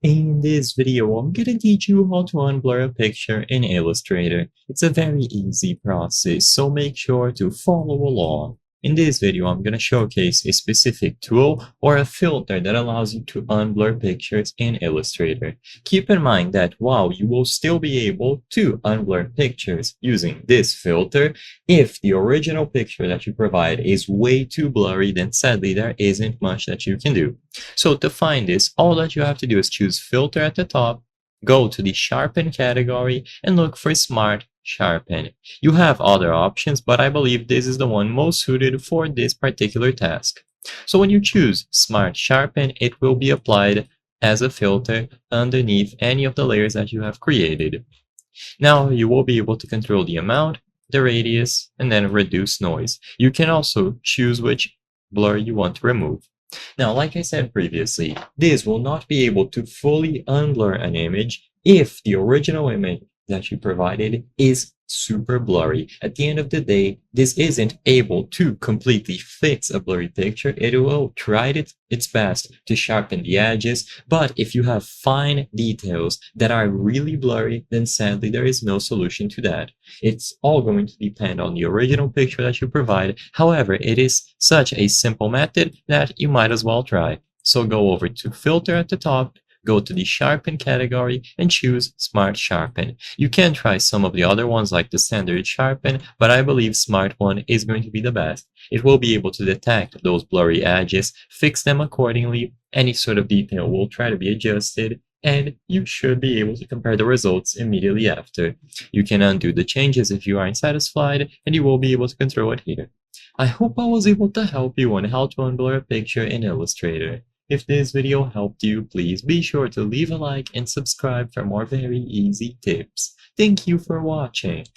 In this video, I'm gonna teach you how to unblur a picture in Illustrator. It's a very easy process, so make sure to follow along. In this video, I'm gonna showcase a specific tool or a filter that allows you to unblur pictures in Illustrator. Keep in mind that while you will still be able to unblur pictures using this filter, if the original picture that you provide is way too blurry, then sadly there isn't much that you can do. So to find this, all that you have to do is choose Filter at the top, go to the Sharpen category, and look for Smart Sharpen. You have other options, but I believe this is the one most suited for this particular task. So when you choose Smart Sharpen, it will be applied as a filter underneath any of the layers that you have created. Now you will be able to control the amount, the radius, and then reduce noise. You can also choose which blur you want to remove. Now, like I said previously, this will not be able to fully unblur an image if the original image that you provided is super blurry. At the end of the day, this isn't able to completely fix a blurry picture. It will try its best to sharpen the edges, but if you have fine details that are really blurry, then sadly there is no solution to that. It's all going to depend on the original picture that you provide. However, it is such a simple method that you might as well try. So go over to Filter at the top, go to the Sharpen category, and choose Smart Sharpen. You can try some of the other ones like the Standard Sharpen, but I believe Smart One is going to be the best. It will be able to detect those blurry edges, fix them accordingly, any sort of detail will try to be adjusted, and you should be able to compare the results immediately after. You can undo the changes if you aren't satisfied, and you will be able to control it here. I hope I was able to help you on how to unblur a picture in Illustrator. If this video helped you, please be sure to leave a like and subscribe for more very easy tips. Thank you for watching.